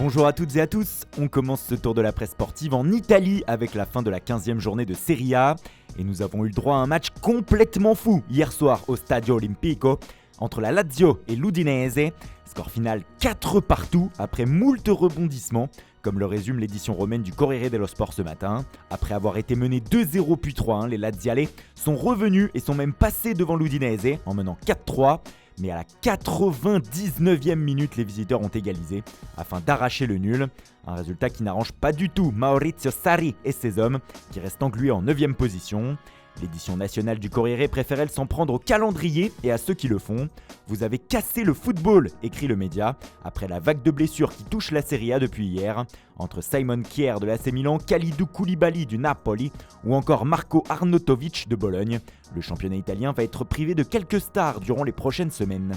Bonjour à toutes et à tous, on commence ce tour de la presse sportive en Italie avec la fin de la 15e journée de Serie A et nous avons eu le droit à un match complètement fou hier soir au Stadio Olimpico entre la Lazio et l'Udinese, score final 4 partout après moult rebondissements, comme le résume l'édition romaine du Corriere dello Sport ce matin. Après avoir été menés 2-0 puis 3-1, les Lazialais sont revenus et sont même passés devant l'Udinese en menant 4-3. Mais à la 99e minute, les visiteurs ont égalisé afin d'arracher le nul. Un résultat qui n'arrange pas du tout Maurizio Sarri et ses hommes, qui restent englués en 9e position. L'édition nationale du Corriere préfère s'en prendre au calendrier et à ceux qui le font. Vous avez cassé le football, écrit le média, après la vague de blessures qui touche la Serie A depuis hier. Entre Simon Kjær de l'AC Milan, Kalidou Koulibaly du Napoli ou encore Marco Arnautovic de Bologne, le championnat italien va être privé de quelques stars durant les prochaines semaines.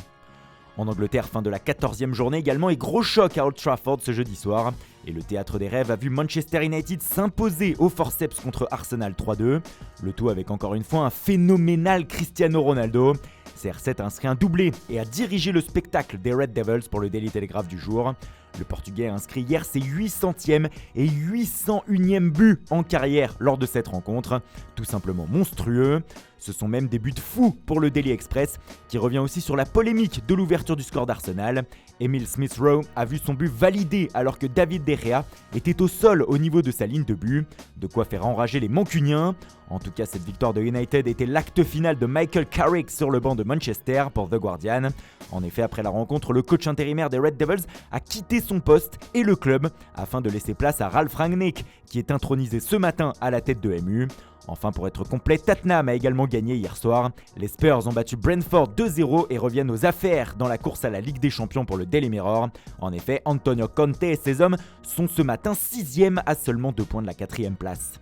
En Angleterre, fin de la 14e journée également et gros choc à Old Trafford ce jeudi soir. Et le théâtre des rêves a vu Manchester United s'imposer au forceps contre Arsenal 3-2. Le tout avec encore une fois un phénoménal Cristiano Ronaldo. CR7 a inscrit un doublé et a dirigé le spectacle des Red Devils pour le Daily Telegraph du jour. Le Portugais a inscrit hier ses 800e et 801e buts en carrière lors de cette rencontre. Tout simplement monstrueux. Ce sont même des buts fous pour le Daily Express, qui revient aussi sur la polémique de l'ouverture du score d'Arsenal. Emile Smith-Rowe a vu son but validé alors que David De Gea était au sol au niveau de sa ligne de but. De quoi faire enrager les Mancuniens. En tout cas, cette victoire de United était l'acte final de Michael Carrick sur le banc de Manchester pour The Guardian. En effet, après la rencontre, le coach intérimaire des Red Devils a quitté son poste et le club afin de laisser place à Ralf Rangnick, qui est intronisé ce matin à la tête de MU. Enfin, pour être complet, Tottenham a également gagné hier soir. Les Spurs ont battu Brentford 2-0 et reviennent aux affaires dans la course à la Ligue des Champions pour le Daily Mirror. En effet, Antonio Conte et ses hommes sont ce matin 6e à seulement 2 points de la 4e place.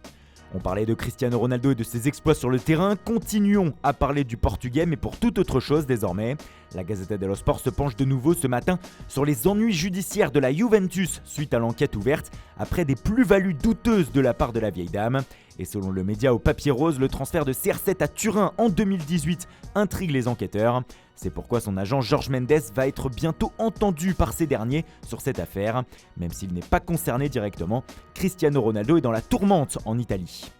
On parlait de Cristiano Ronaldo et de ses exploits sur le terrain, continuons à parler du Portugais mais pour toute autre chose désormais. La Gazzetta dello Sport se penche de nouveau ce matin sur les ennuis judiciaires de la Juventus suite à l'enquête ouverte après des plus-values douteuses de la part de la vieille dame. Et selon le média au papier rose, le transfert de CR7 à Turin en 2018 intrigue les enquêteurs. C'est pourquoi son agent Jorge Mendes va être bientôt entendu par ces derniers sur cette affaire. Même s'il n'est pas concerné directement, Cristiano Ronaldo est dans la tourmente en Italie.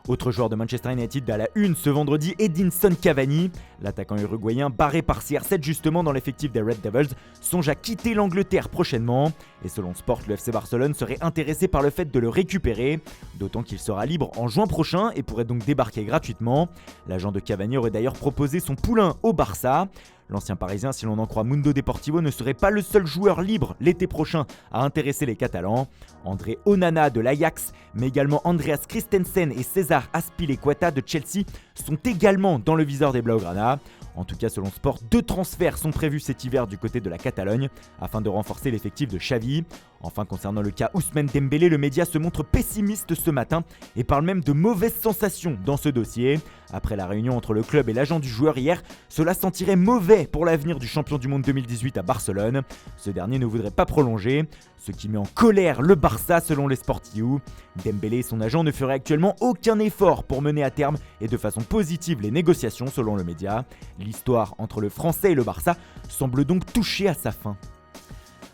Autre joueur de Manchester United à la une ce vendredi, Edinson Cavani. L'attaquant uruguayen barré par CR7 justement dans l'effectif des Red Devils songe à quitter l'Angleterre prochainement. Et selon Sport, le FC Barcelone serait intéressé par le fait de le récupérer, d'autant qu'il sera libre en juin prochain et pourrait donc débarquer gratuitement. L'agent de Cavani aurait d'ailleurs proposé son poulain au Barça. L'ancien parisien, si l'on en croit Mundo Deportivo, ne serait pas le seul joueur libre l'été prochain à intéresser les Catalans. André Onana de l'Ajax, mais également Andreas Christensen et César Azpilicueta de Chelsea sont également dans le viseur des Blaugrana. En tout cas, selon Sport, 2 transferts sont prévus cet hiver du côté de la Catalogne afin de renforcer l'effectif de Xavi. Enfin, concernant le cas Ousmane Dembélé, le média se montre pessimiste ce matin et parle même de mauvaises sensations dans ce dossier. Après la réunion entre le club et l'agent du joueur hier, cela sentirait mauvais pour l'avenir du champion du monde 2018 à Barcelone. Ce dernier ne voudrait pas prolonger, ce qui met en colère le Barça selon les Sportiu. Dembélé et son agent ne feraient actuellement aucun effort pour mener à terme et de façon positive les négociations selon le média. L'histoire entre le Français et le Barça semble donc toucher à sa fin.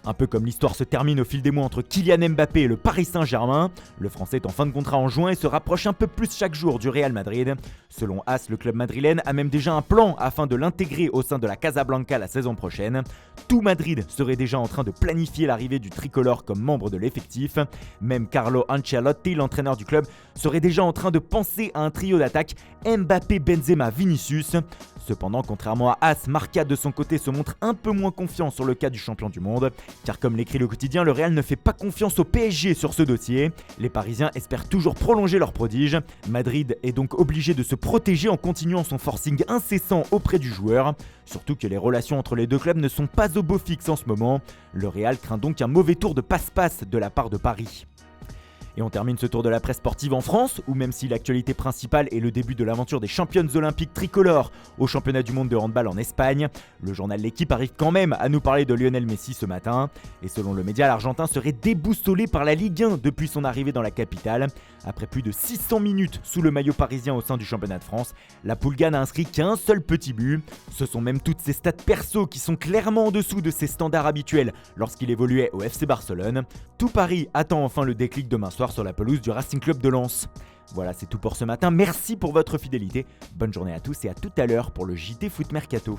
Un peu comme l'histoire se termine au fil des mois entre Kylian Mbappé et le Paris Saint-Germain, le Français est en fin de contrat en juin et se rapproche un peu plus chaque jour du Real Madrid. Selon AS, le club madrilène a même déjà un plan afin de l'intégrer au sein de la Casablanca la saison prochaine. Tout Madrid serait déjà en train de planifier l'arrivée du tricolore comme membre de l'effectif. Même Carlo Ancelotti, l'entraîneur du club, serait déjà en train de penser à un trio d'attaque Mbappé, Benzema, Vinicius. Cependant, contrairement à AS, Marca de son côté se montre un peu moins confiant sur le cas du champion du monde. Car comme l'écrit le quotidien, le Real ne fait pas confiance au PSG sur ce dossier. Les Parisiens espèrent toujours prolonger leur prodige. Madrid est donc obligé de se protéger en continuant son forcing incessant auprès du joueur. Surtout que les relations entre les deux clubs ne sont pas au beau fixe en ce moment. Le Real craint donc un mauvais tour de passe-passe de la part de Paris. Et on termine ce tour de la presse sportive en France, où même si l'actualité principale est le début de l'aventure des championnes olympiques tricolores au championnat du monde de handball en Espagne, le journal L'Équipe arrive quand même à nous parler de Lionel Messi ce matin. Et selon le média, l'Argentin serait déboussolé par la Ligue 1 depuis son arrivée dans la capitale. Après plus de 600 minutes sous le maillot parisien au sein du championnat de France, la Pulga n'a inscrit qu'un seul petit but. Ce sont même toutes ses stats perso qui sont clairement en dessous de ses standards habituels lorsqu'il évoluait au FC Barcelone. Tout Paris attend enfin le déclic demain soir sur la pelouse du Racing Club de Lens. Voilà, c'est tout pour ce matin. Merci pour votre fidélité. Bonne journée à tous et à tout à l'heure pour le JT Foot Mercato.